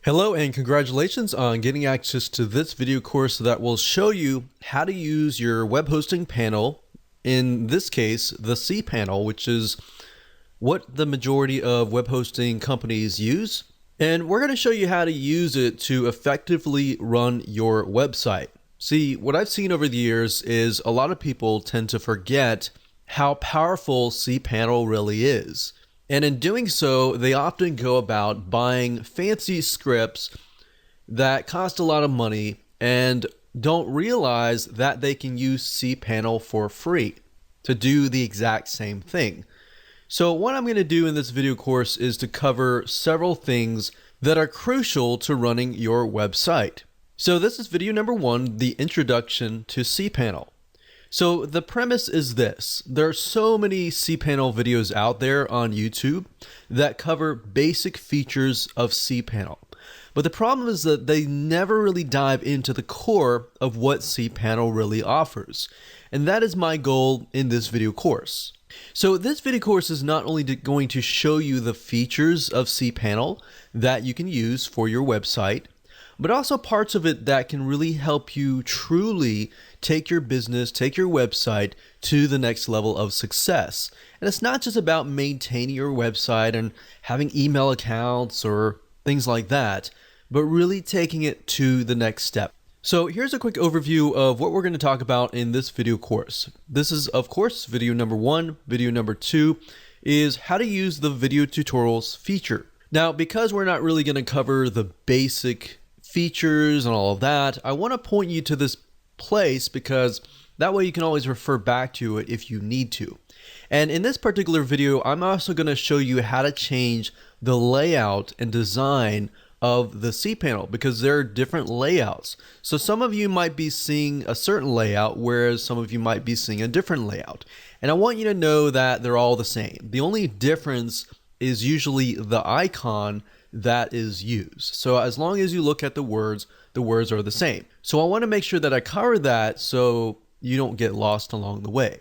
Hello and congratulations on getting access to this video course that will show you how to use your web hosting panel, in this case the cPanel, which is what the majority of web hosting companies use. And we're going to show you how to use it to effectively run your website. See, what I've seen over the years is a lot of people tend to forget how powerful cPanel really is. And in doing so, they often go about buying fancy scripts that cost a lot of money and don't realize that they can use cPanel for free to do the exact same thing. So what I'm going to do in this video course is to cover several things that are crucial to running your website. So this is video number 1, the introduction to cPanel. So the premise is this: there are so many cPanel videos out there on YouTube that cover basic features of cPanel. But the problem is that they never really dive into the core of what cPanel really offers. And that is my goal in this video course. So this video course is not only going to show you the features of cPanel that you can use for your website, but also parts of it that can really help you truly take your business, take your website to the next level of success. And it's not just about maintaining your website and having email accounts or things like that, but really taking it to the next step. So here's a quick overview of what we're going to talk about in this video course. This is, of course, video number 1. Video number 2 is how to use the video tutorials feature. Now, because we're not really going to cover the basic features and all of that, I want to point you to this place because that way you can always refer back to it if you need to. And in this particular video, I'm also going to show you how to change the layout and design of the cPanel, because there are different layouts. So some of you might be seeing a certain layout, whereas some of you might be seeing a different layout. And I want you to know that they're all the same. The only difference is usually the icon that is used. So as long as you look at the words are the same. So I want to make sure that I cover that so you don't get lost along the way.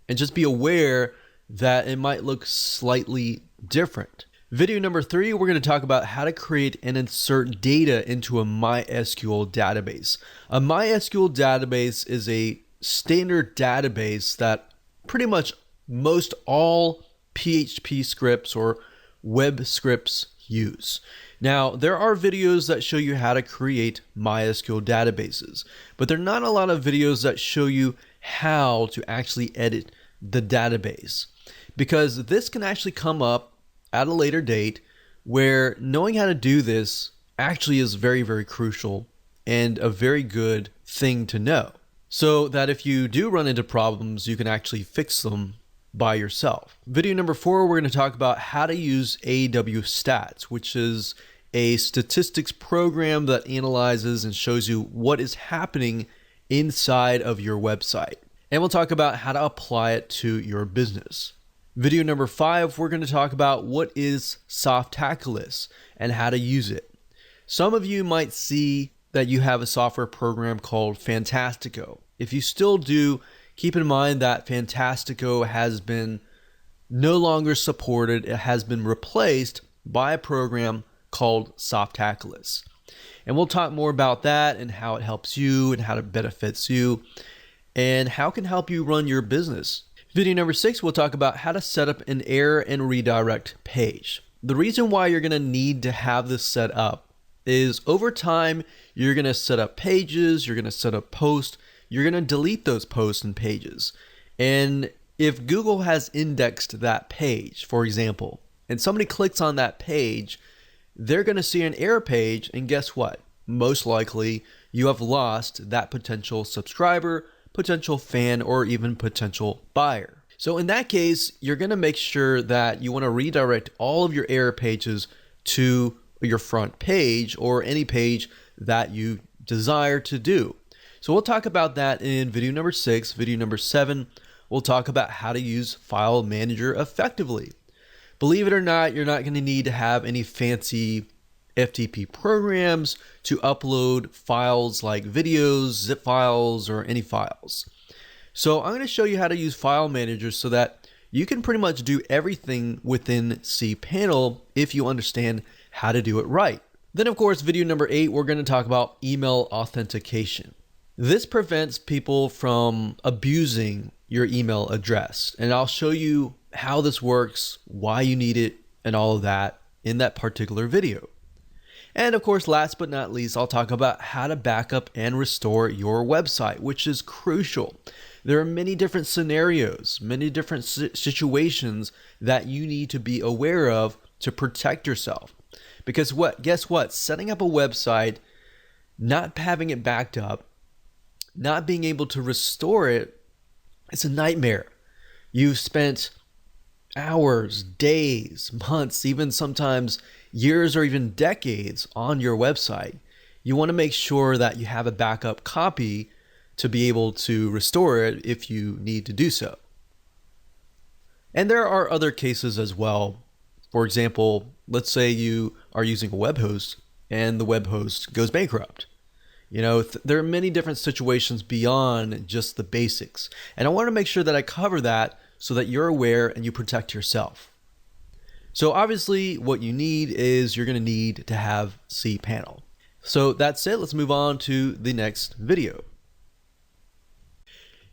And just be aware that it might look slightly different. Video number 3, we're going to talk about how to create and insert data into a MySQL database. A MySQL database is a standard database that pretty much most all PHP scripts or web scripts use. Now, there are videos that show you how to create MySQL databases, but there are not a lot of videos that show you how to actually edit the database, because this can actually come up at a later date where knowing how to do this actually is very, very crucial and a very good thing to know, so that if you do run into problems, you can actually fix them by yourself. Video number 4, we're going to talk about how to use AWStats, which is a statistics program that analyzes and shows you what is happening inside of your website. And we'll talk about how to apply it to your business. Video number 5, we're going to talk about what is Softaculous and how to use it. Some of you might see that you have a software program called Fantastico. If you still do, keep in mind that Fantastico has been no longer supported. It has been replaced by a program called Softaculous. And we'll talk more about that and how it helps you and how it benefits you and how it can help you run your business. Video number 6, we'll talk about how to set up an error and redirect page. The reason why you're going to need to have this set up is over time, you're going to set up pages, you're going to set up posts, you're going to delete those posts and pages. And if Google has indexed that page, for example, and somebody clicks on that page, they're going to see an error page, and guess what? Most likely, you have lost that potential subscriber, potential fan, or even potential buyer. So in that case, you're going to make sure that you want to redirect all of your error pages to your front page or any page that you desire to do. So we'll talk about that in video number 6. Video number 7, we'll talk about how to use File Manager effectively. Believe it or not, you're not going to need to have any fancy FTP programs to upload files like videos, zip files, or any files. So I'm going to show you how to use File Manager so that you can pretty much do everything within cPanel if you understand how to do it right. Then of course, video number 8, we're going to talk about email authentication. This prevents people from abusing your email address. And I'll show you how this works, why you need it, and all of that in that particular video. And of course, last but not least, I'll talk about how to back up and restore your website, which is crucial. There are many different scenarios, many different situations that you need to be aware of to protect yourself. Because guess what? Setting up a website, not having it backed up, not being able to restore it, it's a nightmare. You've spent hours, days, months, even sometimes years or even decades on your website. You want to make sure that you have a backup copy to be able to restore it if you need to do so. And there are other cases as well. For example, let's say you are using a web host and the web host goes bankrupt. There are many different situations beyond just the basics. And I want to make sure that I cover that so that you're aware and you protect yourself. So obviously what you need is you're going to need to have cPanel. So that's it. Let's move on to the next video.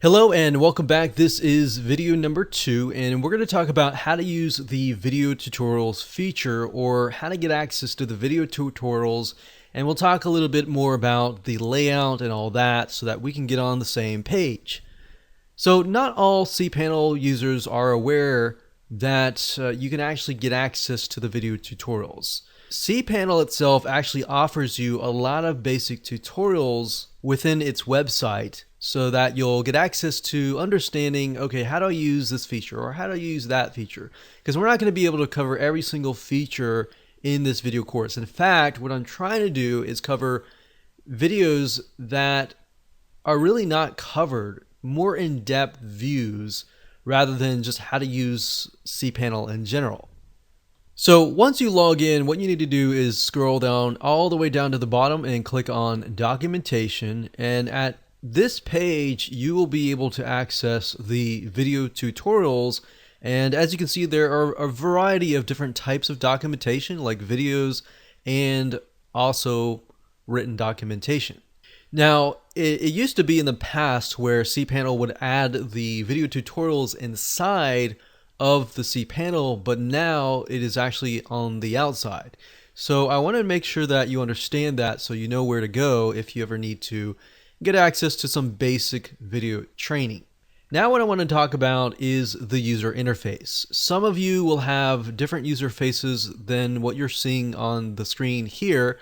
Hello and welcome back. This is video number 2, and we're going to talk about how to use the video tutorials feature, or how to get access to the video tutorials. And we'll talk a little bit more about the layout and all that so that we can get on the same page. So not all cPanel users are aware that you can actually get access to the video tutorials. cPanel itself actually offers you a lot of basic tutorials within its website so that you'll get access to understanding, okay, how do I use this feature or how do I use that feature? Because we're not going to be able to cover every single feature in this video course. In fact, what I'm trying to do is cover videos that are really not covered, more in-depth views rather than just how to use cPanel in general. So once you log in, what you need to do is scroll down all the way down to the bottom and click on documentation. And at this page, you will be able to access the video tutorials. And as you can see, there are a variety of different types of documentation, like videos and also written documentation. Now, it used to be in the past where cPanel would add the video tutorials inside of the cPanel, but now it is actually on the outside. So I want to make sure that you understand that so you know where to go if you ever need to get access to some basic video training. Now what I want to talk about is the user interface. Some of you will have different user faces than what you're seeing on the screen here,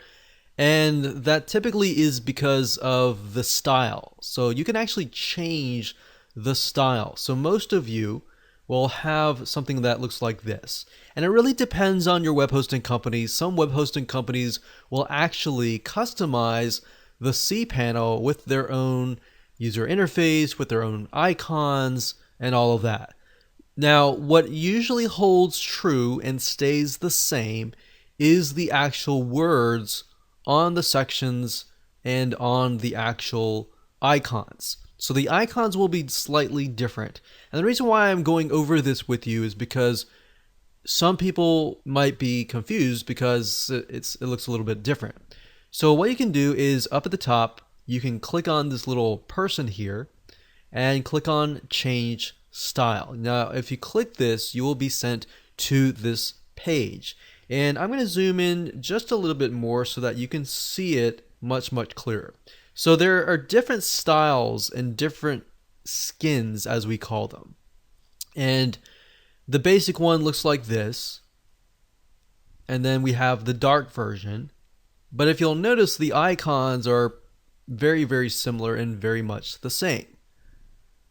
and that typically is because of the style. So you can actually change the style. So most of you will have something that looks like this. And it really depends on your web hosting company. Some web hosting companies will actually customize the cPanel with their own user interface, with their own icons, and all of that. Now, what usually holds true and stays the same is the actual words on the sections and on the actual icons. So the icons will be slightly different. And the reason why I'm going over this with you is because some people might be confused because it looks a little bit different. So what you can do is up at the top, you can click on this little person here and click on change style. Now, if you click this, you will be sent to this page. And I'm going to zoom in just a little bit more so that you can see it much clearer. So there are different styles and different skins, as we call them. And the basic one looks like this. And then we have the dark version. But if you'll notice, the icons are very similar and very much the same.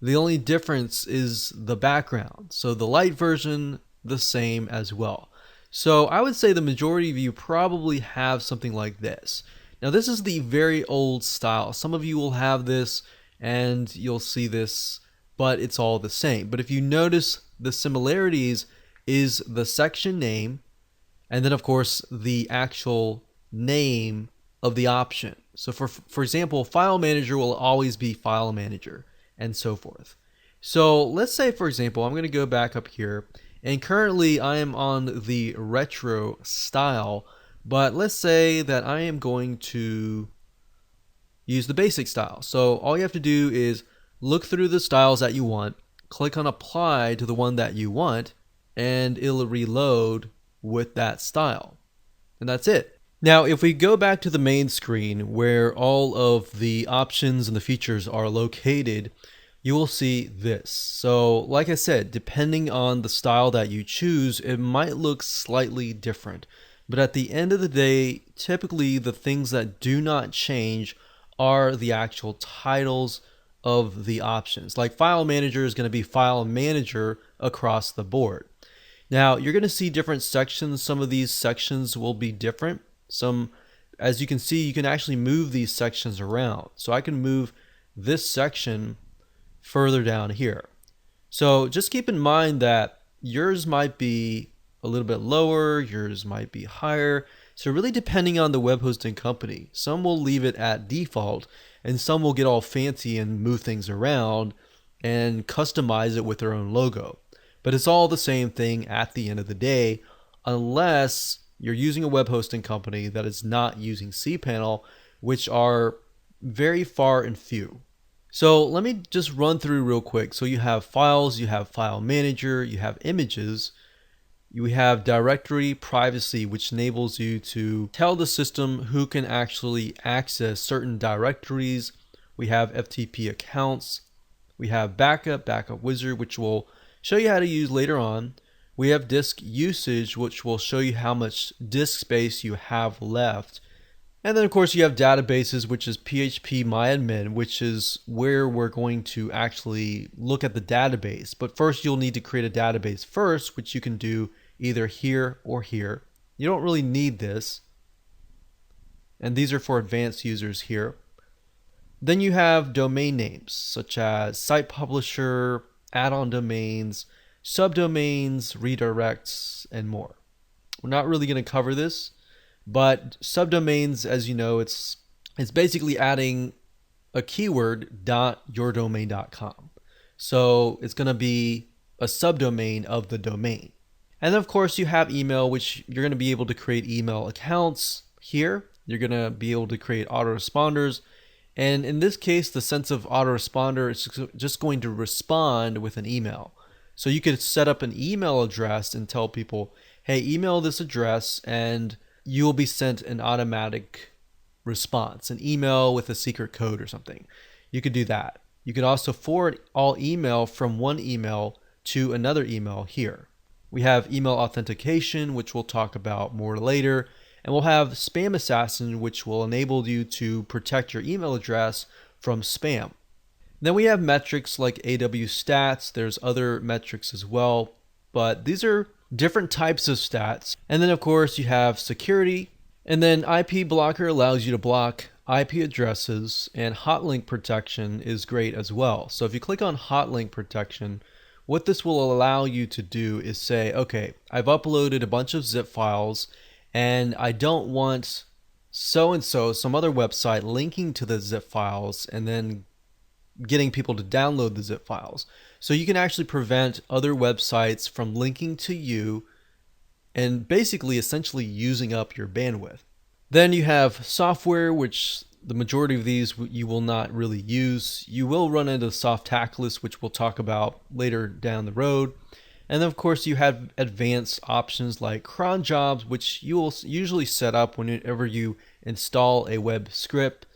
The only difference is the background. So the light version, the same as well. So I would say the majority of you probably have something like this. Now this is the very old style. Some of you will have this and you'll see this, but it's all the same. But if you notice, the similarities is the section name, and then of course the actual name of the option. So for example, file manager will always be file manager, and so forth. So let's say, for example, I'm going to go back up here, and currently I am on the retro style, But let's say that I am going to use the basic style. So all you have to do is look through the styles that you want, click on apply to the one that you want, and it'll reload with that style. And that's it. Now, if we go back to the main screen where all of the options and the features are located, you will see this. So like I said, depending on the style that you choose, it might look slightly different. But at the end of the day, typically the things that do not change are the actual titles of the options. Like File Manager is going to be File Manager across the board. Now you're going to see different sections. Some of these sections will be different. Some, as you can see, you can actually move these sections around. So I can move this section further down here. So just keep in mind that yours might be a little bit lower, yours might be higher. So really depending on the web hosting company, some will leave it at default and some will get all fancy and move things around and customize it with their own logo. But it's all the same thing at the end of the day, unless you're using a web hosting company that is not using cPanel, which are very far and few. So let me just run through real quick. So you have files, you have File Manager, you have images, you have directory privacy, which enables you to tell the system who can actually access certain directories. We have FTP accounts. We have backup wizard, which will show you how to use later on. We have disk usage, which will show you how much disk space you have left. And then of course you have databases, which is phpMyAdmin, which is where we're going to actually look at the database. But first you'll need to create a database first, which you can do either here or here. You don't really need this. And these are for advanced users here. Then you have domain names such as site publisher, add-on domains, subdomains, redirects, and more. We're not really going to cover this, but subdomains, as you know, it's basically adding a keyword .yourdomain.com. So it's going to be a subdomain of the domain. And then of course you have email, which you're going to be able to create email accounts here. You're going to be able to create autoresponders. And in this case, the sense of autoresponder is just going to respond with an email. So you could set up an email address and tell people, hey, email this address and you will be sent an automatic response, an email with a secret code or something. You could do that. You could also forward all email from one email to another email here. We have email authentication, which we'll talk about more later. And we'll have Spam Assassin, which will enable you to protect your email address from spam. Then we have metrics like AW stats. There's other metrics as well, but these are different types of stats. And then of course you have security, and then IP blocker allows you to block IP addresses, and hotlink protection is great as well. So if you click on hotlink protection, what this will allow you to do is say, okay, I've uploaded a bunch of zip files and I don't want so-and-so, some other website, linking to the zip files and then getting people to download the zip files. So you can actually prevent other websites from linking to you and basically essentially using up your bandwidth. Then you have software, which the majority of these you will not really use. You will run into Softaculous, which we'll talk about later down the road. And then of course you have advanced options like cron jobs, which you will usually set up whenever you install a web script.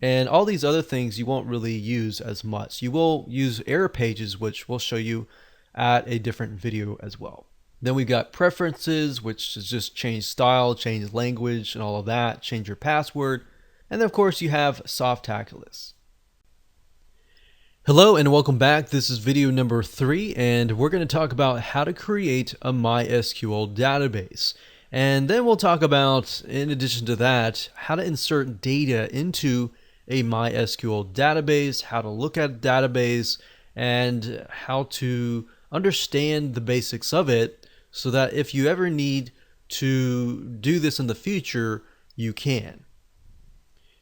And all these other things you won't really use as much. You will use error pages, which we'll show you at a different video as well. Then we've got preferences, which is just change style, change language, and all of that, change your password. And then of course you have Softaculous. Hello and welcome back. This is video number 3, and we're going to talk about how to create a MySQL database. And then we'll talk about, in addition to that, how to insert data into a MySQL database, how to look at a database, and how to understand the basics of it so that if you ever need to do this in the future, you can.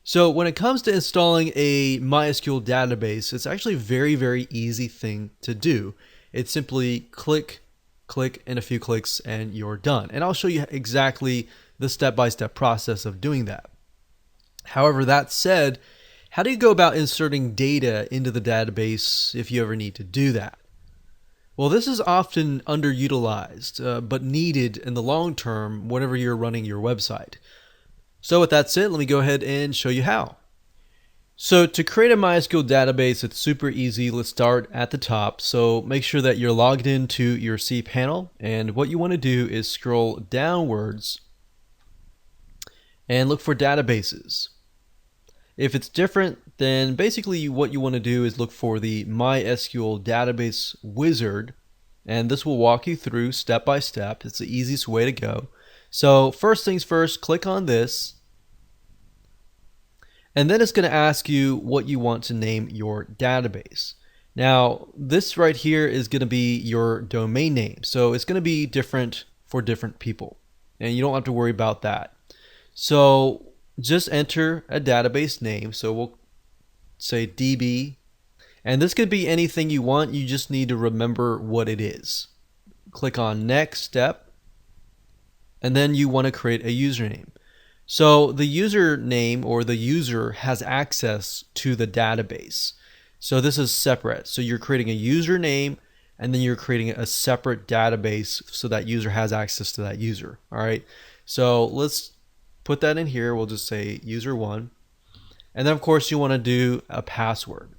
So when it comes to installing a MySQL database, it's actually a very, very easy thing to do. It's simply click, and a few clicks, and you're done. And I'll show you exactly the step-by-step process of doing that. However, that said, how do you go about inserting data into the database if you ever need to do that? Well, this is often underutilized, but needed in the long term whenever you're running your website. So with that said, let me go ahead and show you how. So to create a MySQL database, it's super easy. Let's start at the top. So make sure that you're logged into your cPanel, and what you want to do is scroll downwards and look for databases. If it's different, then basically what you want to do is look for the MySQL database wizard, and this will walk you through step by step. It's the easiest way to go. So first things first, click on this. And then it's going to ask you what you want to name your database. Now, this right here is going to be your domain name. So it's going to be different for different people, and you don't have to worry about that. So just enter a database name. So we'll say DB, and this could be anything you want. You just need to remember what it is. Click on next step, and then you want to create a username. So the username or the user has access to the database. So this is separate. So you're creating a username, and then you're creating a separate database so that user has access to that user. All right. So let's put that in here. We'll just say user1. And then of course you want to do a password.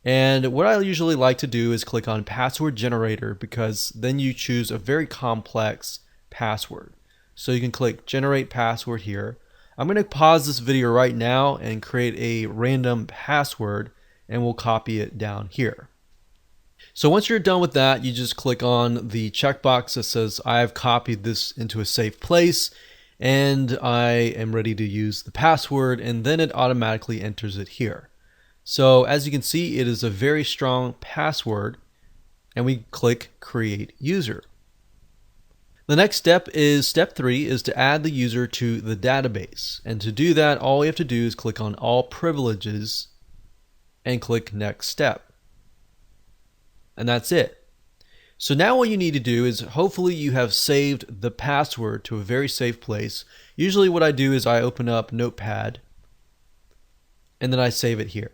And what I usually like to do is click on password generator, because then you choose a very complex password. So you can click generate password here. I'm going to pause this video right now and create a random password, and we'll copy it down here. So once you're done with that, you just click on the checkbox that says I have copied this into a safe place and I am ready to use the password, and then it automatically enters it here. So as you can see, it is a very strong password, and we click create user. The next step is step 3, is to add the user to the database. And to do that, all we have to do is click on all privileges and click next step. And that's it. So now what you need to do is, hopefully you have saved the password to a very safe place. Usually what I do is I open up Notepad and then I save it here.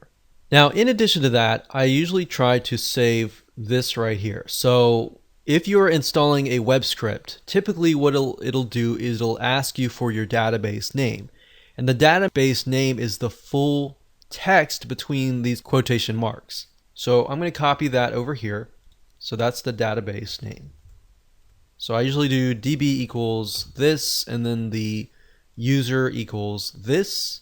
Now, in addition to that, I usually try to save this right here. So if you're installing a web script, typically what it'll do is it'll ask you for your database name. And the database name is the full text between these quotation marks. So I'm going to copy that over here. So that's the database name. So I usually do db equals this, and then the user equals this.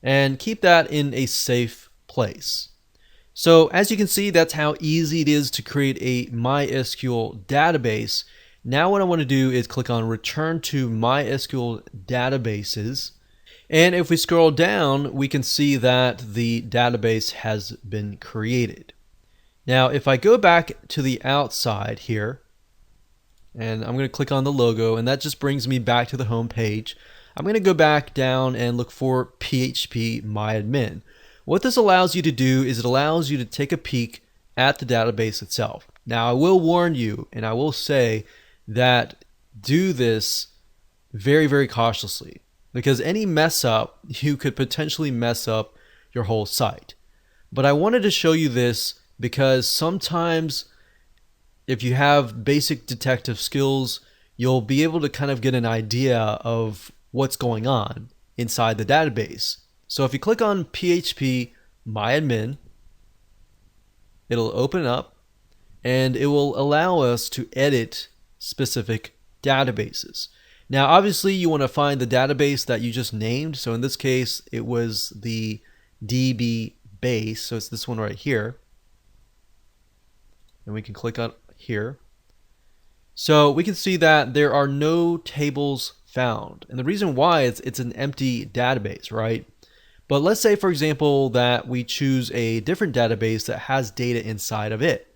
And keep that in a safe place. So as you can see, that's how easy it is to create a MySQL database. Now what I want to do is click on return to MySQL databases. And if we scroll down, we can see that the database has been created. Now, if I go back to the outside here, and I'm going to click on the logo, and that just brings me back to the home page. I'm going to go back down and look for phpMyAdmin. What this allows you to do is it allows you to take a peek at the database itself. Now, I will warn you, and I will say that do this very, very cautiously, because any mess up, you could potentially mess up your whole site. But I wanted to show you this because sometimes if you have basic detective skills, you'll be able to kind of get an idea of what's going on inside the database. So if you click on phpMyAdmin, it'll open up and it will allow us to edit specific databases. Now, obviously, you want to find the database that you just named. So in this case, it was the DB base. So it's this one right here. And we can click on here. So we can see that there are no tables found. And the reason why is it's an empty database, right? But let's say, for example, that we choose a different database that has data inside of it.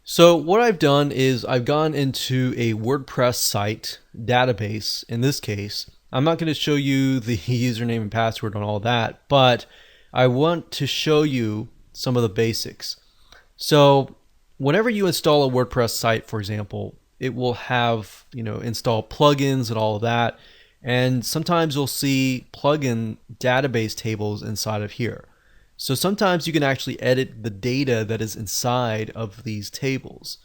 So what I've done is I've gone into a WordPress site database. In this case, I'm not going to show you the username and password on all that, but I want to show you some of the basics. So whenever you install a WordPress site, for example, it will have, install plugins and all of that. And sometimes you'll see plugin database tables inside of here. So sometimes you can actually edit the data that is inside of these tables.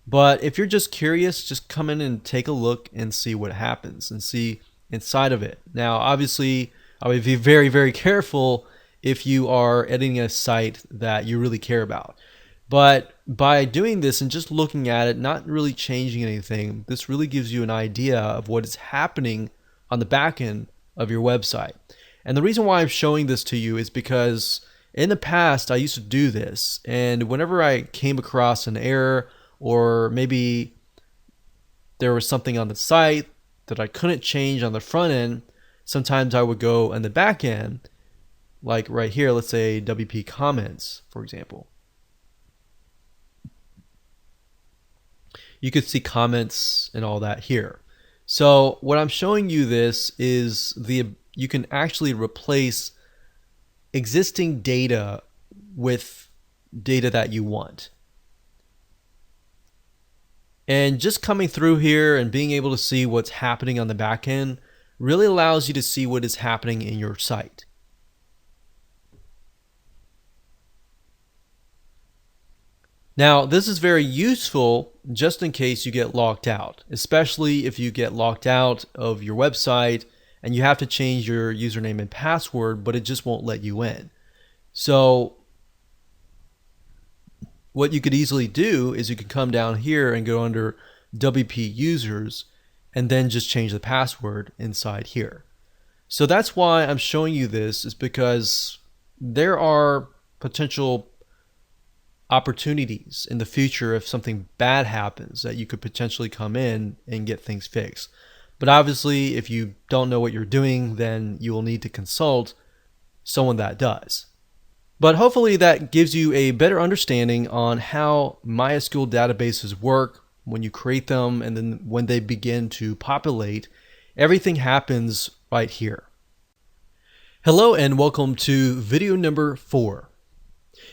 But if you're just curious, just come in and take a look and see what happens and see inside of it. Now, obviously, I would be very, very careful if you are editing a site that you really care about. But by doing this and just looking at it, not really changing anything, this really gives you an idea of what is happening on the back end of your website. And the reason why I'm showing this to you is because in the past, I used to do this. And whenever I came across an error, or maybe there was something on the site that I couldn't change on the front end, sometimes I would go on the back end, like right here, let's say WP comments, for example. You could see comments and all that here. So what I'm showing you this is you can actually replace existing data with data that you want. And just coming through here and being able to see what's happening on the back end really allows you to see what is happening in your site. Now, this is very useful just in case you get locked out, especially if you get locked out of your website and you have to change your username and password, but it just won't let you in. So what you could easily do is you could come down here and go under WP users and then just change the password inside here. So that's why I'm showing you this, is because there are potential opportunities in the future if something bad happens that you could potentially come in and get things fixed. But obviously, if you don't know what you're doing, then you will need to consult someone that does. But hopefully that gives you a better understanding on how MySQL databases work when you create them, and then when they begin to populate, everything happens right here. Hello and welcome to video number 4.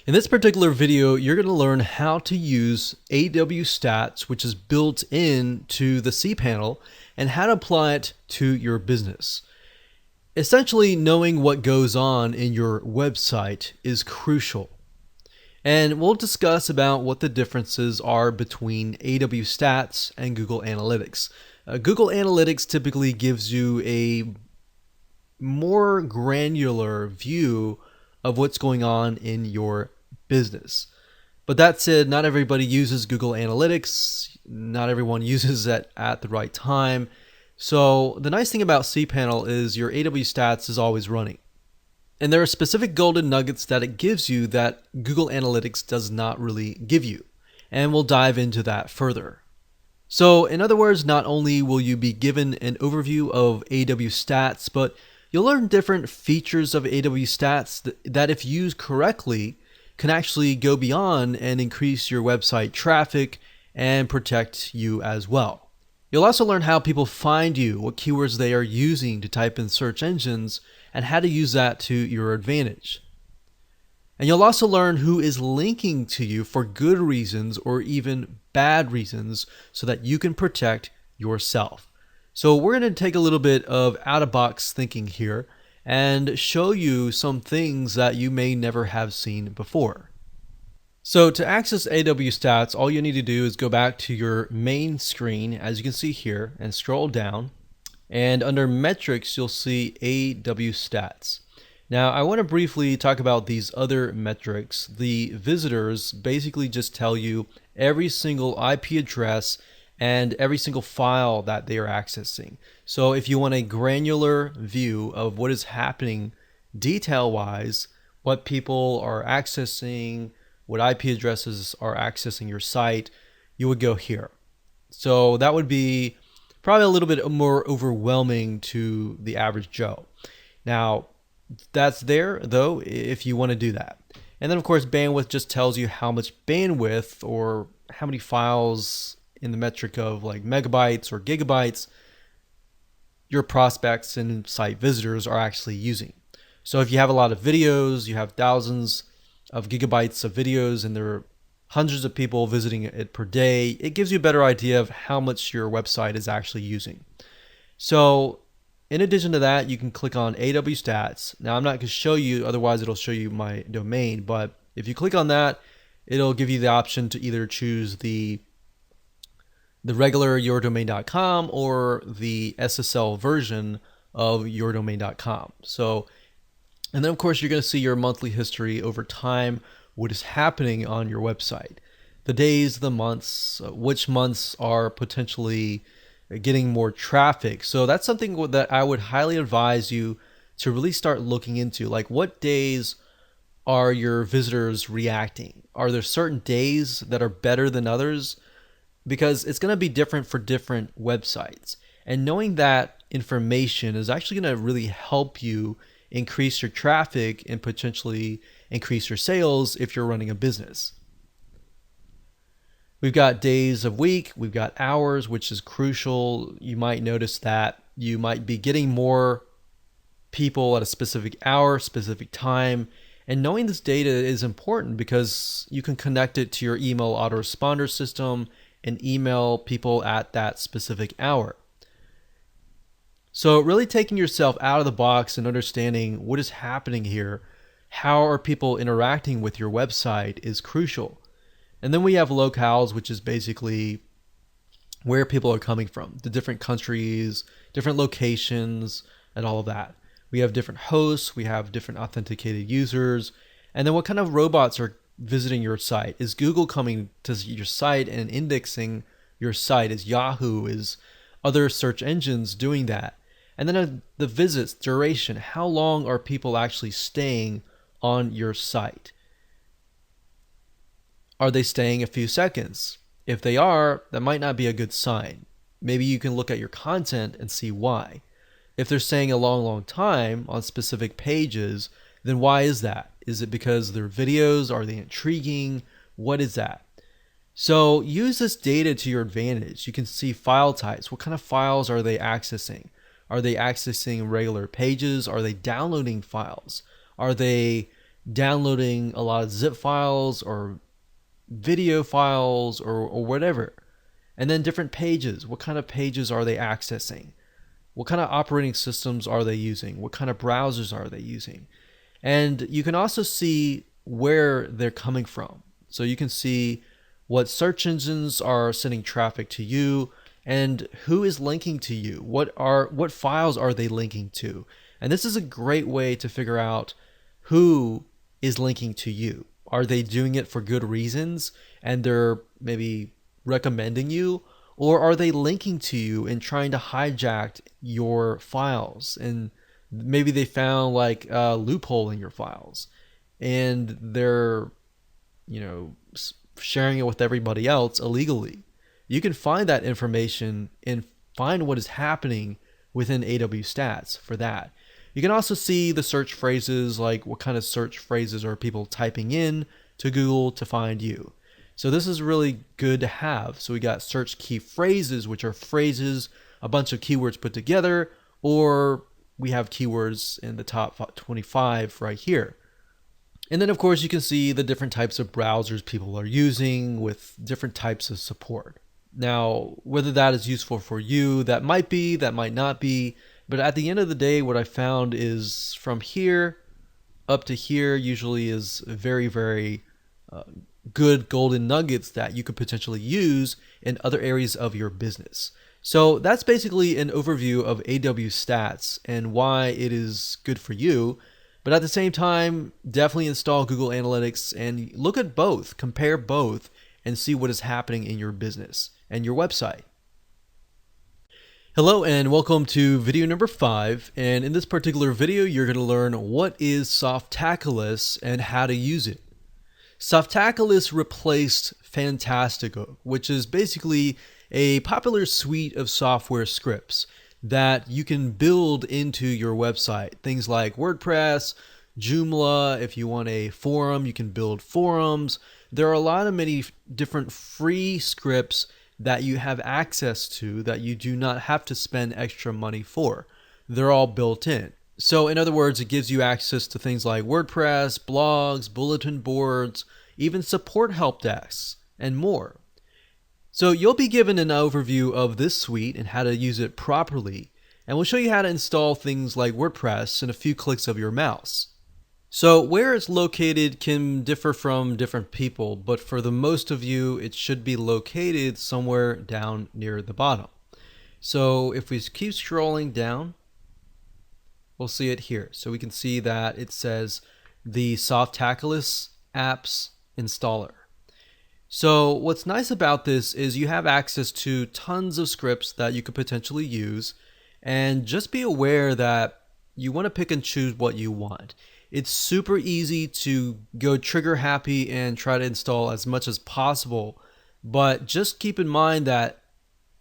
In this particular video, you're going to learn how to use AW Stats, which is built into the cPanel, and how to apply it to your business. Essentially, knowing what goes on in your website is crucial. And we'll discuss about what the differences are between AW Stats and Google Analytics. Google Analytics typically gives you a more granular view of what's going on in your business. But that said, not everybody uses Google Analytics. Not everyone uses it at the right time. So the nice thing about cPanel is your AW Stats is always running. And there are specific golden nuggets that it gives you that Google Analytics does not really give you. And we'll dive into that further. So in other words, not only will you be given an overview of AW Stats, but you'll learn different features of AW Stats that if used correctly, can actually go beyond and increase your website traffic and protect you as well. You'll also learn how people find you, what keywords they are using to type in search engines, and how to use that to your advantage. And you'll also learn who is linking to you for good reasons or even bad reasons so that you can protect yourself. So we're going to take a little bit of out-of-box thinking here and show you some things that you may never have seen before. So to access AW Stats, all you need to do is go back to your main screen, as you can see here, and scroll down. And under Metrics, you'll see AW Stats. Now, I want to briefly talk about these other metrics. The visitors basically just tell you every single IP address and every single file that they are accessing. So if you want a granular view of what is happening detail-wise, what people are accessing, what IP addresses are accessing your site, you would go here. So that would be probably a little bit more overwhelming to the average Joe. Now, that's there though if you want to do that. And then of course bandwidth just tells you how much bandwidth or how many files in the metric of like megabytes or gigabytes your prospects and site visitors are actually using. So if you have a lot of videos, you have thousands of gigabytes of videos and they're hundreds of people visiting it per day, it gives you a better idea of how much your website is actually using. So in addition to that, you can click on AW Stats. Now I'm not going to show you, otherwise it'll show you my domain, but if you click on that, it'll give you the option to either choose the regular yourdomain.com or the SSL version of yourdomain.com. So, and then of course you're going to see your monthly history over time, what is happening on your website, the days, the months, which months are potentially getting more traffic. So that's something that I would highly advise you to really start looking into. Like, what days are your visitors reacting? Are there certain days that are better than others? Because it's going to be different for different websites. And knowing that information is actually going to really help you increase your traffic and potentially increase your sales if you're running a business. We've got days of week, we've got hours, which is crucial. You might notice that you might be getting more people at a specific hour, specific time. And knowing this data is important because you can connect it to your email autoresponder system and email people at that specific hour. So really taking yourself out of the box and understanding what is happening here, how are people interacting with your website is crucial. And then we have locales, which is basically where people are coming from, the different countries, different locations, and all of that. We have different hosts, we have different authenticated users, and then what kind of robots are visiting your site? Is Google coming to your site and indexing your site? Is Yahoo, is other search engines doing that? And then the visits, duration, how long are people actually staying on your site? Are they staying a few seconds? If they are, that might not be a good sign. Maybe you can look at your content and see why. If they're staying a long time on specific pages, then why is that? Is it because their videos? Are they intriguing? What is that? So use this data to your advantage. You can see file types. What kind of files are they accessing? Are they accessing regular pages? Are they downloading files? Are they downloading a lot of zip files or video files or whatever? And then different pages. What kind of pages are they accessing? What kind of operating systems are they using? What kind of browsers are they using? And you can also see where they're coming from. So you can see what search engines are sending traffic to you and who is linking to you. What files are they linking to? And this is a great way to figure out who is linking to you. Are they doing it for good reasons and they're maybe recommending you? Or are they linking to you and trying to hijack your files? And maybe they found like a loophole in your files and they're, sharing it with everybody else illegally. You can find that information and find what is happening within AW Stats for that. You can also see the search phrases, like what kind of search phrases are people typing in to Google to find you. So this is really good to have. So we got search key phrases, which are phrases, a bunch of keywords put together, or we have keywords in the top 25 right here. And then of course you can see the different types of browsers people are using with different types of support. Now, whether that is useful for you, that might be, that might not be. But at the end of the day, what I found is from here up to here usually is very, very good golden nuggets that you could potentially use in other areas of your business. So that's basically an overview of AW Stats and why it is good for you. But at the same time, definitely install Google Analytics and look at both, compare both, and see what is happening in your business and your website. Hello and welcome to video number 5, and in this particular video you're going to learn what is Softaculous and how to use it. Softaculous replaced Fantastico, which is basically a popular suite of software scripts that you can build into your website. Things like WordPress, Joomla. If you want a forum, you can build forums. There are many different free scripts that you have access to that you do not have to spend extra money for. They're all built in. So in other words, it gives you access to things like WordPress, blogs, bulletin boards, even support help desks, and more. So you'll be given an overview of this suite and how to use it properly, and we'll show you how to install things like WordPress in a few clicks of your mouse. So where it's located can differ from different people, but for the most of you, it should be located somewhere down near the bottom. So if we keep scrolling down, we'll see it here. So we can see that it says the Softaculous Apps Installer. So what's nice about this is you have access to tons of scripts that you could potentially use, and just be aware that you want to pick and choose what you want. It's super easy to go trigger happy and try to install as much as possible, but just keep in mind that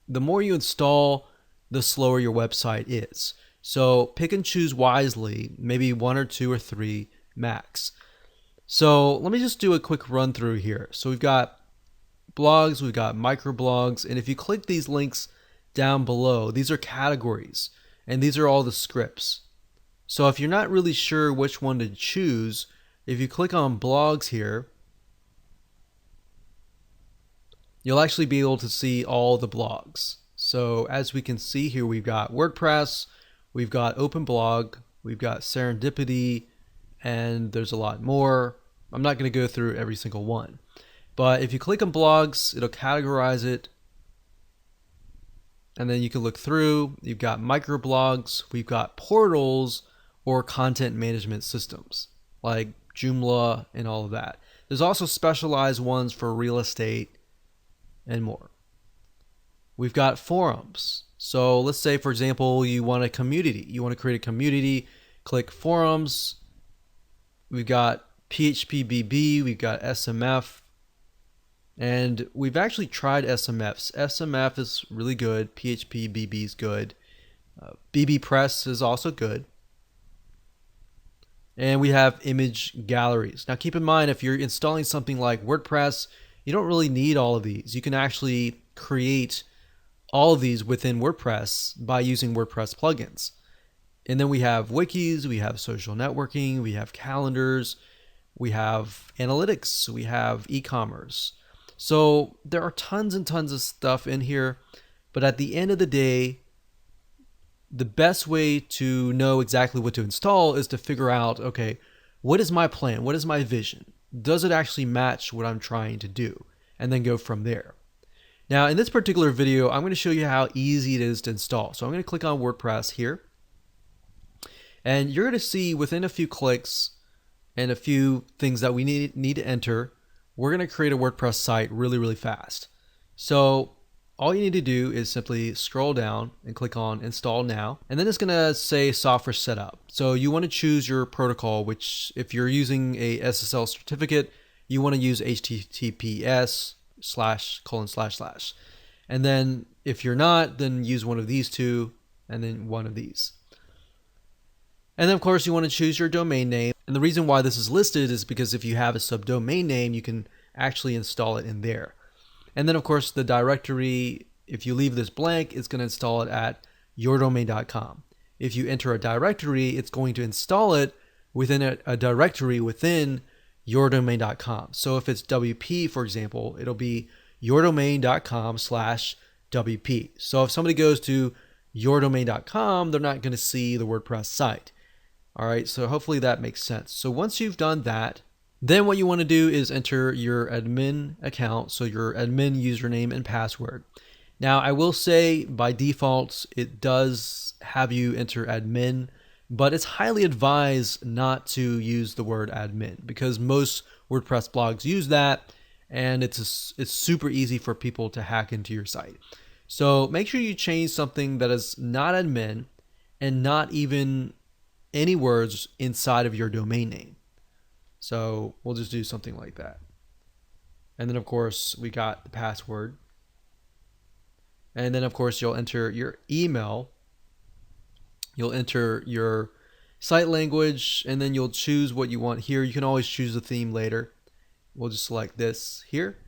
the more you install, the slower your website is. So pick and choose wisely, maybe 1 or 2 or 3 max. So let me just do a quick run through here. So we've got blogs, we've got microblogs, and if you click these links down below, these are categories, and these are all the scripts. So if you're not really sure which one to choose, if you click on blogs here, you'll actually be able to see all the blogs. So as we can see here, we've got WordPress, we've got OpenBlog, we've got Serendipity, and there's a lot more. I'm not going to go through every single one. But if you click on blogs, it'll categorize it. And then you can look through. You've got microblogs, we've got portals, or content management systems like Joomla and all of that. There's also specialized ones for real estate and more. We've got forums. So let's say, for example, you want a community. You want to create a community, click forums. We've got PHPBB, we've got SMF, and we've actually tried SMFs. SMF is really good. PHPBB is good. bbPress is also good. And we have image galleries. Now keep in mind, if you're installing something like WordPress, you don't really need all of these. You can actually create all of these within WordPress by using WordPress plugins. And then we have wikis, we have social networking, we have calendars, we have analytics, we have e-commerce. So there are tons and tons of stuff in here, but at the end of the day, the best way to know exactly what to install is to figure out, okay, what is my plan? What is my vision? Does it actually match what I'm trying to do? And then go from there. Now, in this particular video, I'm going to show you how easy it is to install. So I'm going to click on WordPress here. And you're going to see within a few clicks and a few things that we need to enter, we're going to create a WordPress site really, really fast. So all you need to do is simply scroll down and click on Install Now. And then it's going to say Software Setup. So you want to choose your protocol, which if you're using a SSL certificate, you want to use HTTPS // And then if you're not, then use one of these two and then one of these. And then of course you want to choose your domain name. And the reason why this is listed is because if you have a subdomain name, you can actually install it in there. And then of course the directory, if you leave this blank, it's going to install it at yourdomain.com. If you enter a directory, it's going to install it within a directory within yourdomain.com. So if it's WP, for example, it'll be yourdomain.com/WP. So if somebody goes to yourdomain.com, they're not going to see the WordPress site. All right, so hopefully that makes sense. So once you've done that, then what you want to do is enter your admin account, so your admin username and password. Now, I will say by default, it does have you enter admin, but it's highly advised not to use the word admin because most WordPress blogs use that, and it's super easy for people to hack into your site. So make sure you change something that is not admin and not even any words inside of your domain name. So we'll just do something like that. And then of course we got the password. And then of course you'll enter your email. You'll enter your site language, and then you'll choose what you want here. You can always choose a theme later. We'll just select this here.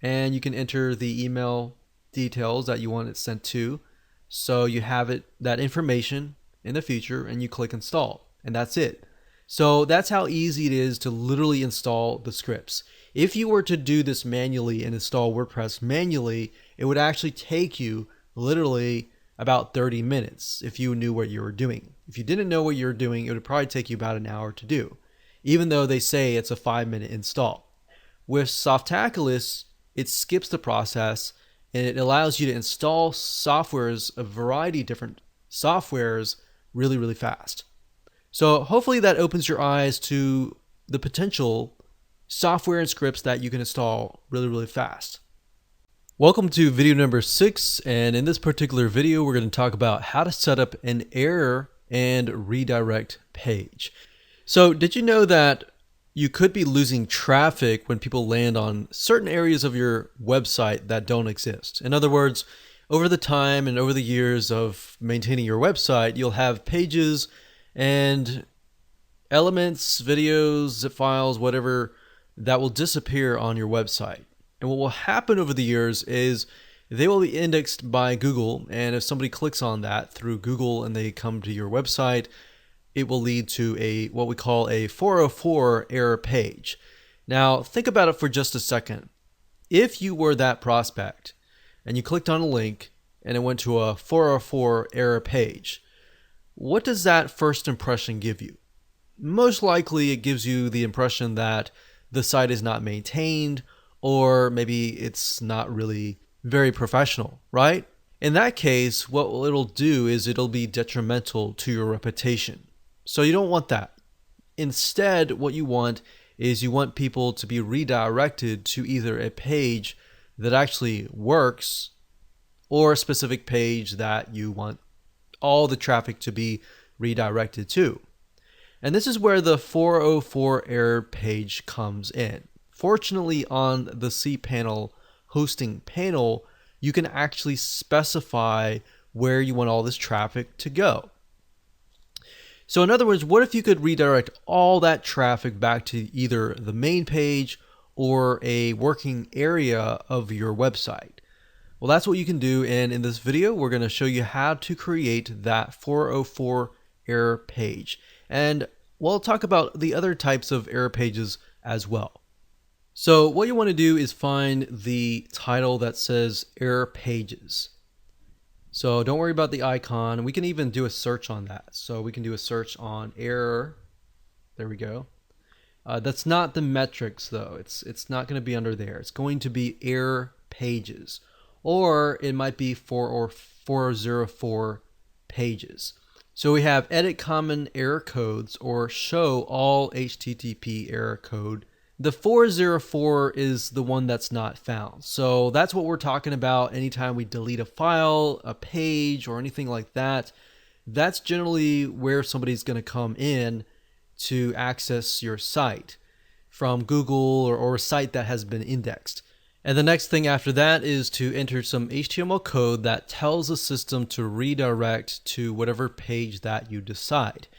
And you can enter the email details that you want it sent to. So you have that information in the future, and you click install, and that's it. So that's how easy it is to literally install the scripts. If you were to do this manually and install WordPress manually, it would actually take you literally about 30 minutes if you knew what you were doing. If you didn't know what you were doing, it would probably take you about an hour to do, even though they say it's a 5-minute install. With Softaculous, it skips the process and it allows you to install softwares, a variety of different softwares, really, really fast. So hopefully that opens your eyes to the potential software and scripts that you can install really, really fast. Welcome to video number 6, and in this particular video we're going to talk about how to set up an error and redirect page. So did you know that you could be losing traffic when people land on certain areas of your website that don't exist? In other words, over the time and over the years of maintaining your website, you'll have pages and elements, videos, zip files, whatever, that will disappear on your website. And what will happen over the years is they will be indexed by Google, and if somebody clicks on that through Google and they come to your website, it will lead to a what we call a 404 error page. Now, think about it for just a second. If you were that prospect and you clicked on a link and it went to a 404 error page, what does that first impression give you? Most likely it gives you the impression that the site is not maintained, or maybe it's not really very professional, right? In that case, what it'll do is it'll be detrimental to your reputation. So you don't want that. Instead, what you want is you want people to be redirected to either a page that actually works or a specific page that you want all the traffic to be redirected to. And this is where the 404 error page comes in. Fortunately, on the cPanel hosting panel, you can actually specify where you want all this traffic to go. So in other words, what if you could redirect all that traffic back to either the main page or a working area of your website? Well, that's what you can do, and in this video, we're going to show you how to create that 404 error page. And we'll talk about the other types of error pages as well. So what you want to do is find the title that says error pages. So don't worry about the icon. We can even do a search on that. So we can do a search on error. There we go. That's not the metrics though. It's not going to be under there. It's going to be error pages, or it might be 404 pages. So we have edit common error codes or show all HTTP error code. The 404 is the one that's not found. So that's what we're talking about anytime we delete a file, a page, or anything like that. That's generally where somebody's going to come in to access your site from Google or a site that has been indexed. And the next thing after that is to enter some HTML code that tells the system to redirect to whatever page that you decide.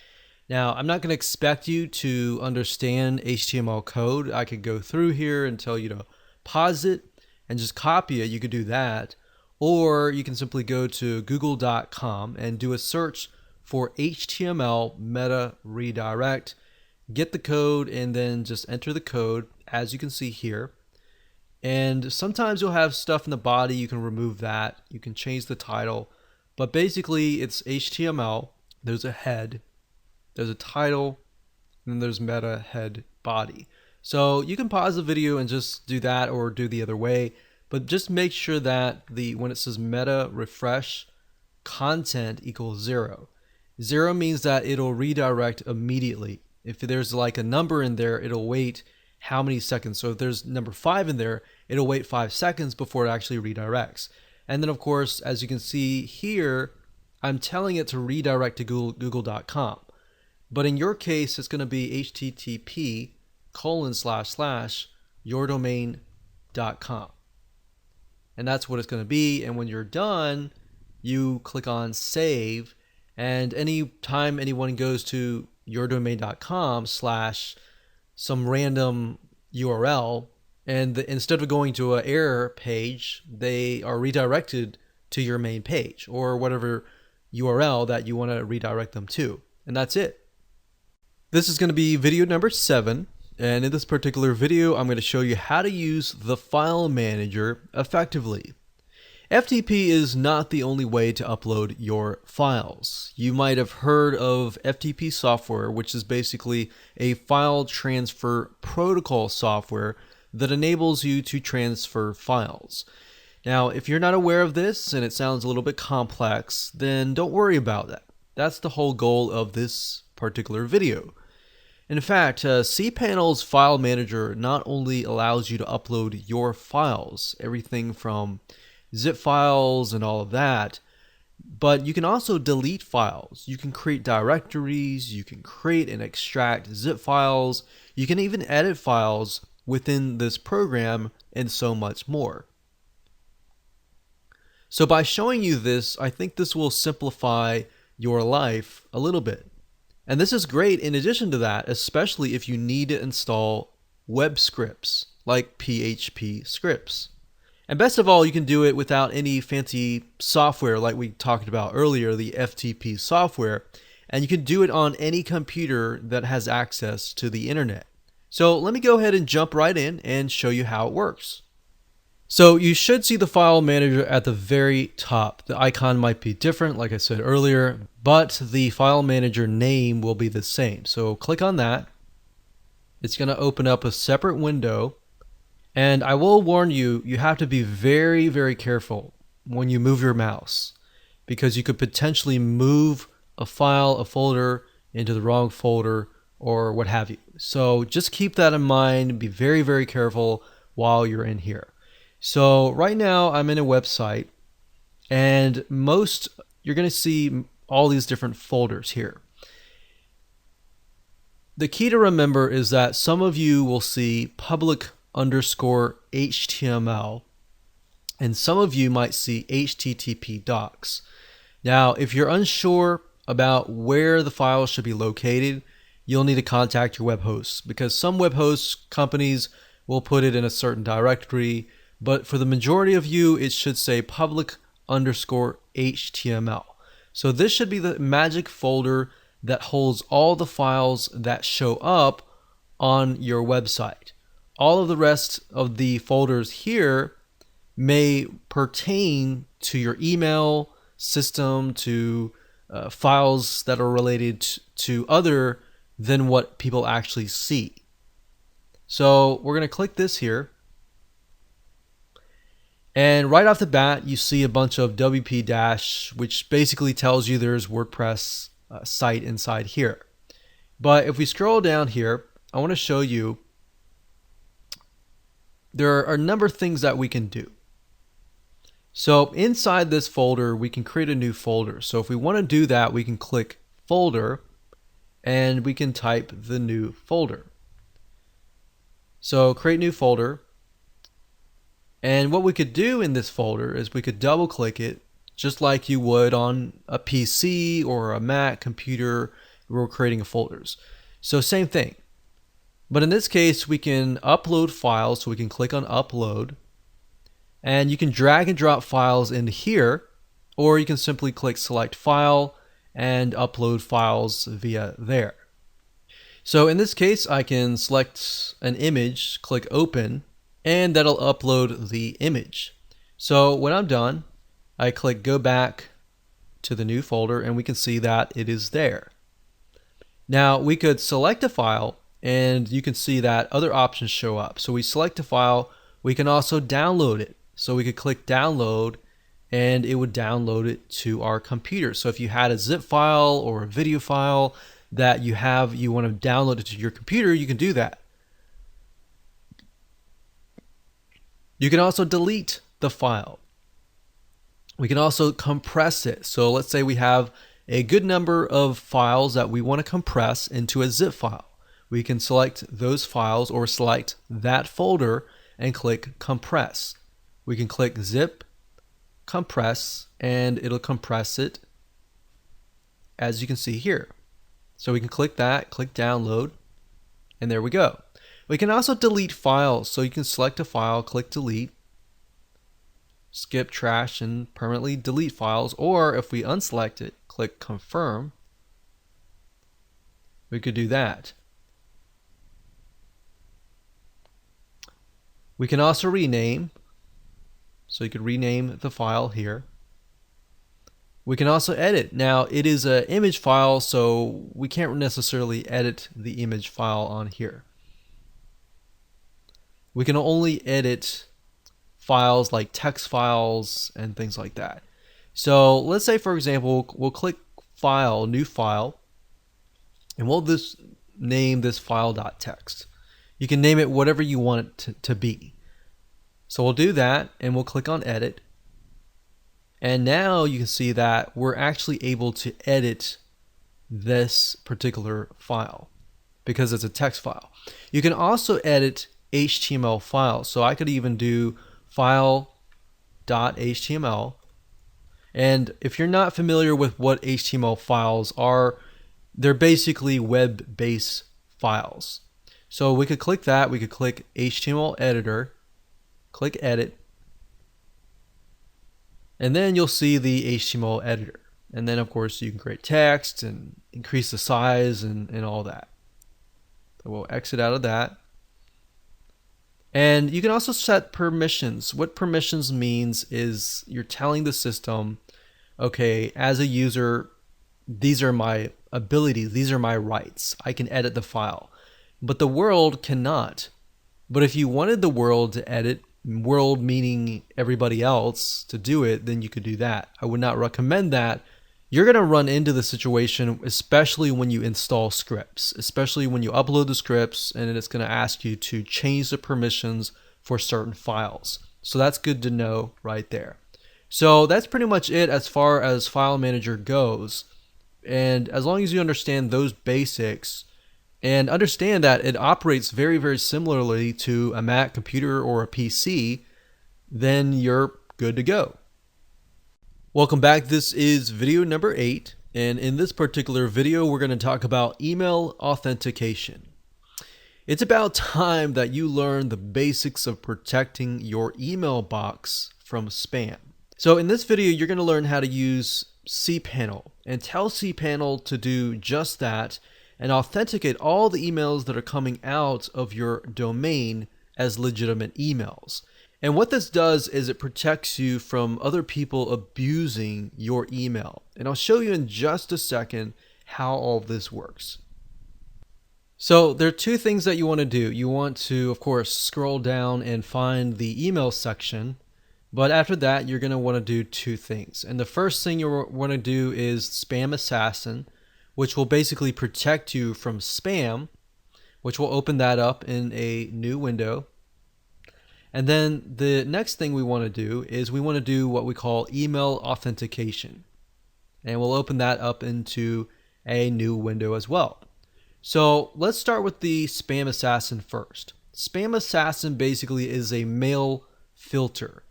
Now, I'm not going to expect you to understand HTML code. I could go through here and tell you to pause it and just copy it. You could do that. Or you can simply go to google.com and do a search for HTML meta redirect. Get the code and then just enter the code as you can see here. And sometimes you'll have stuff in the body. You can remove that. You can change the title. But basically, it's HTML. There's a head. There's a title, and then there's meta head body. So you can pause the video and just do that or do the other way, but just make sure that when it says meta refresh, content equals 0. 0 means that it'll redirect immediately. If there's like a number in there, it'll wait how many seconds. So if there's number 5 in there, it'll wait 5 seconds before it actually redirects. And then of course, as you can see here, I'm telling it to redirect to google.com. But in your case, it's going to be http://yourdomain.com. And that's what it's going to be. And when you're done, you click on save. And any time anyone goes to yourdomain.com / some random URL, and instead of going to an error page, they are redirected to your main page or whatever URL that you want to redirect them to. And that's it. This is going to be video number 7, and in this particular video I'm going to show you how to use the file manager effectively. FTP is not the only way to upload your files. You might have heard of FTP software, which is basically a file transfer protocol software that enables you to transfer files. Now, if you're not aware of this and it sounds a little bit complex, then don't worry about that. That's the whole goal of this particular video. In fact, cPanel's file manager not only allows you to upload your files, everything from zip files and all of that, but you can also delete files. You can create directories, you can create and extract zip files, you can even edit files within this program, and so much more. So by showing you this, I think this will simplify your life a little bit. And this is great in addition to that, especially if you need to install web scripts like PHP scripts. And best of all, you can do it without any fancy software like we talked about earlier, the FTP software, and you can do it on any computer that has access to the internet. So let me go ahead and jump right in and show you how it works. So you should see the file manager at the very top. The icon might be different, like I said earlier, but the file manager name will be the same. So click on that. It's going to open up a separate window. And I will warn you, you have to be very, very careful when you move your mouse, because you could potentially move a file, a folder into the wrong folder or what have you. So just keep that in mind. Be very, very careful while you're in here. So right now I'm in a website, and you're going to see all these different folders here. The key to remember is that some of you will see public_HTML, and some of you might see HTTP docs. Now, if you're unsure about where the files should be located, you'll need to contact your web hosts, because some web host companies will put it in a certain directory, but for the majority of you, it should say public_HTML. So this should be the magic folder that holds all the files that show up on your website. All of the rest of the folders here may pertain to your email system, to files that are related to other than what people actually see. So we're going to click this here. And right off the bat, you see a bunch of WP-, which basically tells you there's WordPress site inside here. But if we scroll down here, I want to show you there are a number of things that we can do. So inside this folder, we can create a new folder. So if we want to do that, we can click folder and we can type the new folder. So create new folder. And what we could do in this folder is we could double click it just like you would on a PC or a Mac computer where we're creating folders. So same thing. But in this case, we can upload files, so we can click on upload. And you can drag and drop files in here, or you can simply click select file and upload files via there. So in this case, I can select an image, click open, and that'll upload the image. So when I'm done, I click go back to the new folder, and we can see that it is there. Now we could select a file, and you can see that other options show up. So we select a file, we can also download it. So we could click download, and it would download it to our computer. So if you had a zip file or a video file that you want to download it to your computer, you can do that. You can also delete the file. We can also compress it. So let's say we have a good number of files that we want to compress into a zip file. We can select those files or select that folder and click compress. We can click zip, compress, and it'll compress it as you can see here. So we can click that, click download, and there we go. We can also delete files. So you can select a file, click delete, skip trash, and permanently delete files. Or if we unselect it, click confirm, we could do that. We can also rename. So you could rename the file here. We can also edit. Now it is an image file, so we can't necessarily edit the image file on here. We can only edit files like text files and things like that. So let's say, for example, we'll click File, New File, and we'll name this file.txt. You can name it whatever you want it to be. So we'll do that, and we'll click on Edit. And now you can see that we're actually able to edit this particular file because it's a text file. You can also edit HTML files. So I could even do file.html. And if you're not familiar with what HTML files are, they're basically web-based files. So we could click that. We could click HTML editor, click edit, and then you'll see the HTML editor. And then of course you can create text and increase the size and all that. So we'll exit out of that. And you can also set permissions. What permissions means is you're telling the system, okay, as a user, these are my abilities, these are my rights. I can edit the file. But the world cannot. But if you wanted the world to edit, world meaning everybody else, to do it, then you could do that. I would not recommend that. You're going to run into the situation, especially when you install scripts, especially when you upload the scripts, and it's going to ask you to change the permissions for certain files. So that's good to know right there. So that's pretty much it as far as File Manager goes. And as long as you understand those basics and understand that it operates very, very similarly to a Mac computer or a PC, then you're good to go. Welcome back. This is video number 8, and in this particular video we're going to talk about email authentication. It's about time that you learn the basics of protecting your email box from spam. So in this video you're going to learn how to use cPanel and tell cPanel to do just that and authenticate all the emails that are coming out of your domain as legitimate emails. And what this does is it protects you from other people abusing your email. And I'll show you in just a second how all of this works. So there are two things that you want to do. You want to, of course, scroll down and find the email section. But after that, you're going to want to do two things. And the first thing you want to do is Spam Assassin, which will basically protect you from spam, which will open that up in a new window. And then the next thing we want to do is we want to do what we call email authentication. And we'll open that up into a new window as well. So let's start with the Spam Assassin first. Spam Assassin basically is a mail filter.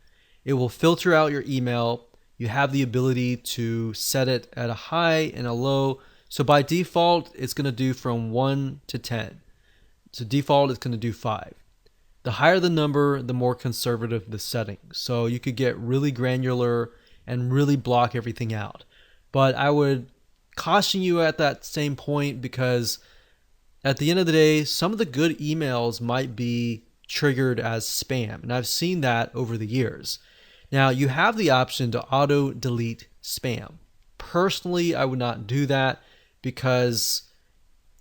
It will filter out your email. You have the ability to set it at a high and a low. So by default, it's going to do from 1 to 10. So default, it's going to do 5. The higher the number, the more conservative the setting. So you could get really granular and really block everything out. But I would caution you at that same point because at the end of the day, some of the good emails might be triggered as spam. And I've seen that over the years. Now you have the option to auto delete spam. Personally, I would not do that because,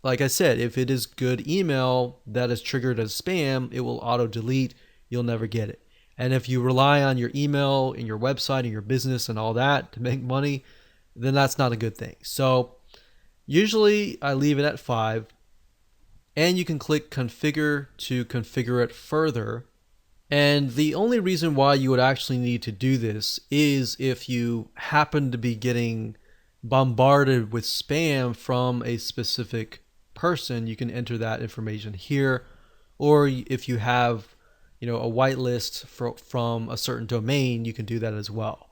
like I said, if it is good email that is triggered as spam, it will auto delete. You'll never get it. And if you rely on your email and your website and your business and all that to make money, then that's not a good thing. So usually I leave it at 5, and you can click configure to configure it further. And the only reason why you would actually need to do this is if you happen to be getting bombarded with spam from a specific person. You can enter that information here, or if you have, a whitelist from a certain domain, you can do that as well.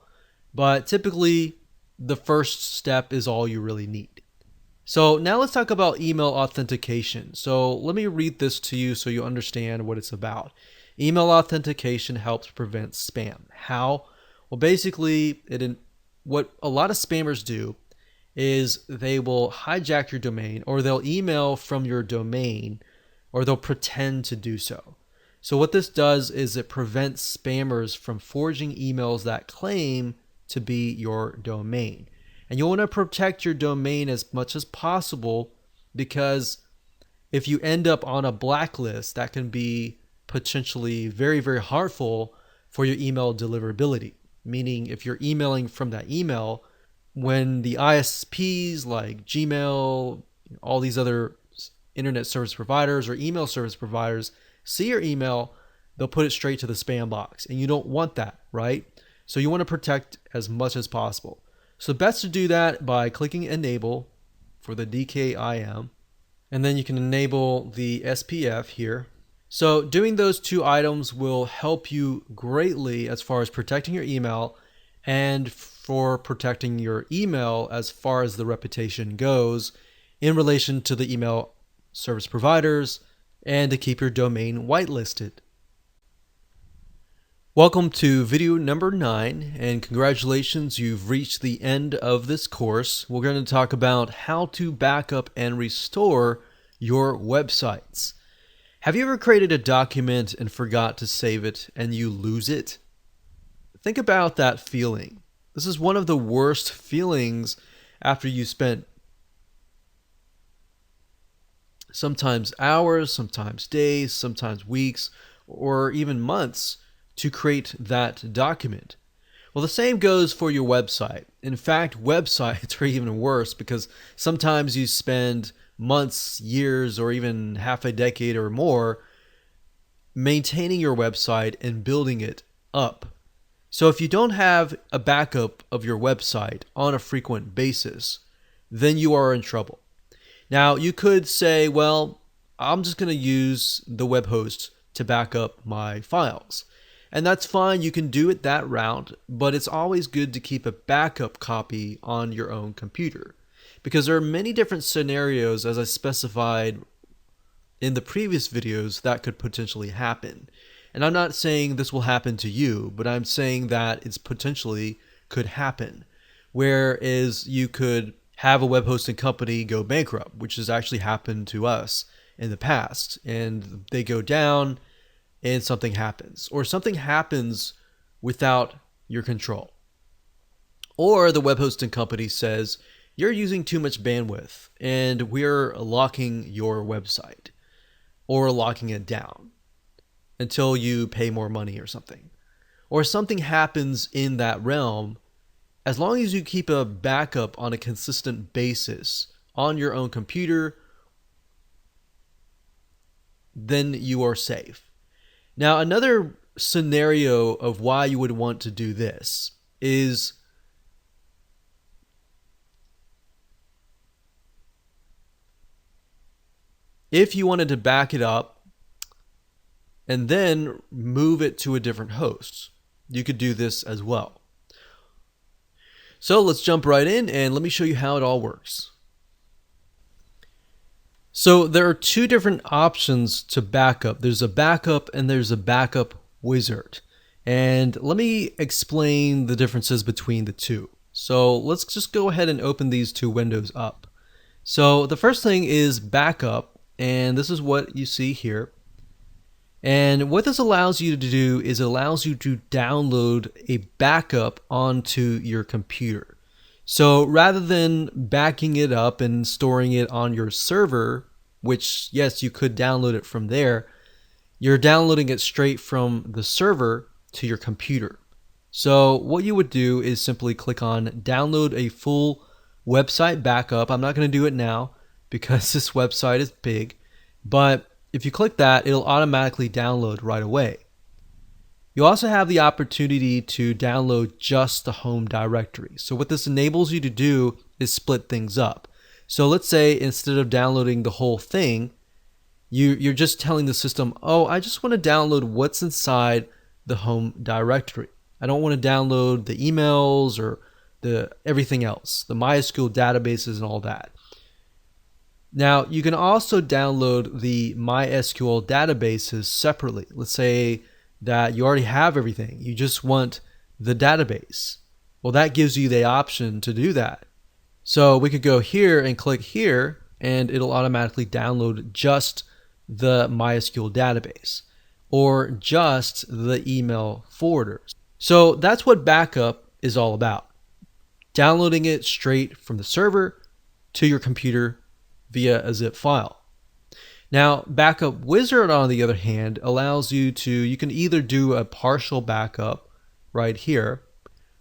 But typically, the first step is all you really need. So now let's talk about email authentication. So let me read this to you so you understand what it's about. Email authentication helps prevent spam. How? Well, basically, what a lot of spammers do is they will hijack your domain, or they'll email from your domain, or they'll pretend to do so. So what this does is it prevents spammers from forging emails that claim to be your domain. And you want to protect your domain as much as possible, because if you end up on a blacklist, that can be potentially very, very harmful for your email deliverability. Meaning if you're emailing from that email, when the ISPs like Gmail, all these other internet service providers or email service providers see your email, they'll put it straight to the spam box. And you don't want that, right? So you want to protect as much as possible. So best to do that by clicking enable for the DKIM. And then you can enable the SPF here. So doing those two items will help you greatly as far as protecting your email and for protecting your email as far as the reputation goes in relation to the email service providers and to keep your domain whitelisted. Welcome to video number 9, and congratulations, you've reached the end of this course. We're going to talk about how to back up and restore your websites. Have you ever created a document and forgot to save it and you lose it? Think about that feeling. This is one of the worst feelings after you spent sometimes hours, sometimes days, sometimes weeks, or even months to create that document. Well, the same goes for your website. In fact, websites are even worse because sometimes you spend months, years, or even half a decade or more maintaining your website and building it up. So if you don't have a backup of your website on a frequent basis, then you are in trouble. Now, you could say, well, I'm just going to use the web host to back up my files. And that's fine, you can do it that route, but it's always good to keep a backup copy on your own computer, because there are many different scenarios, as I specified in the previous videos, that could potentially happen. And I'm not saying this will happen to you, but I'm saying that it's potentially could happen. Whereas you could have a web hosting company go bankrupt, which has actually happened to us in the past, and they go down and something happens, or something happens without your control. Or the web hosting company says, you're using too much bandwidth and we're locking your website, or locking it down until you pay more money or something. Or something happens in that realm. As long as you keep a backup on a consistent basis on your own computer, then you are safe. Now, another scenario of why you would want to do this is if you wanted to back it up and then move it to a different host. You could do this as well. So let's jump right in and let me show you how it all works. So there are two different options to backup. There's a backup and there's a backup wizard. And let me explain the differences between the two. So let's just go ahead and open these two windows up. So the first thing is backup, and this is what you see here. And what this allows you to do is it allows you to download a backup onto your computer. So rather than backing it up and storing it on your server, which yes, you could download it from there, you're downloading it straight from the server to your computer. So what you would do is simply click on download a full website backup. I'm not going to do it now because this website is big, but if you click that, it'll automatically download right away. You also have the opportunity to download just the home directory. So what this enables you to do is split things up. So let's say instead of downloading the whole thing, you're just telling the system, oh, I just want to download what's inside the home directory. I don't want to download the emails or everything else, the MySQL databases and all that. Now, you can also download the MySQL databases separately. Let's say that you already have everything. You just want the database. Well, that gives you the option to do that. So we could go here and click here, and it'll automatically download just the MySQL database. or just the email forwarders. So that's what backup is all about. Downloading it straight from the server to your computer via a zip file. Now, Backup Wizard, on the other hand, allows you can either do a partial backup right here,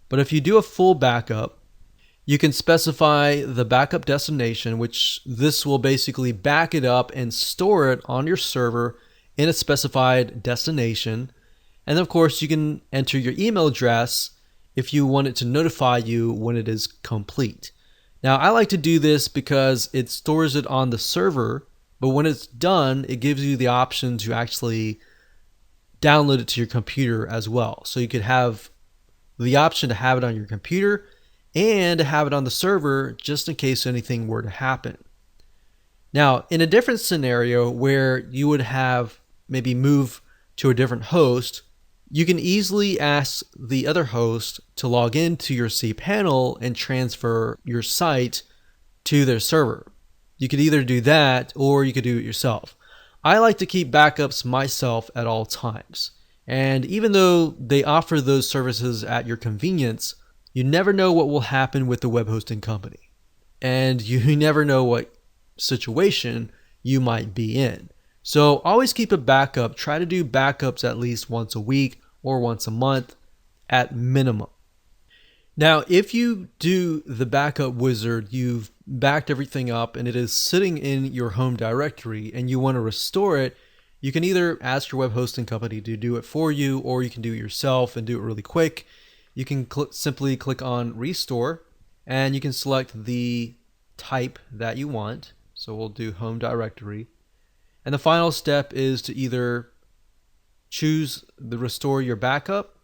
but if you do a full backup, you can specify the backup destination, which this will basically back it up and store it on your server in a specified destination. And of course, you can enter your email address if you want it to notify you when it is complete. Now, I like to do this because it stores it on the server, but when it's done, it gives you the option to actually download it to your computer as well. So you could have the option to have it on your computer and to have it on the server just in case anything were to happen. Now, in a different scenario where you would have maybe move to a different host, you can easily ask the other host to log into your cPanel and transfer your site to their server. You could either do that or you could do it yourself. I like to keep backups myself at all times. And even though they offer those services at your convenience, you never know what will happen with the web hosting company. And you never know what situation you might be in. So always keep a backup. Try to do backups at least once a week or once a month at minimum. Now, if you do the Backup Wizard, you've backed everything up and it is sitting in your home directory and you want to restore it, you can either ask your web hosting company to do it for you, or you can do it yourself and do it really quick. You can simply click on Restore and you can select the type that you want. So we'll do home directory. And the final step is to either choose the restore your backup,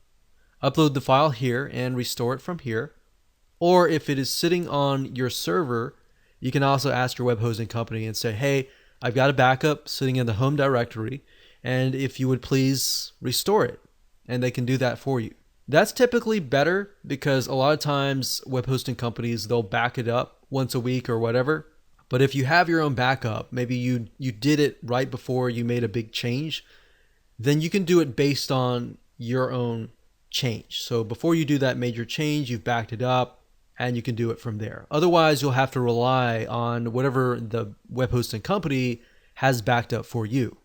upload the file here and restore it from here. Or if it is sitting on your server, you can also ask your web hosting company and say, hey, I've got a backup sitting in the home directory, and if you would please restore it. And they can do that for you. That's typically better because a lot of times web hosting companies, they'll back it up once a week or whatever. But if you have your own backup, maybe you did it right before you made a big change, then you can do it based on your own change. So before you do that major change, you've backed it up and you can do it from there. Otherwise, you'll have to rely on whatever the web hosting company has backed up for you.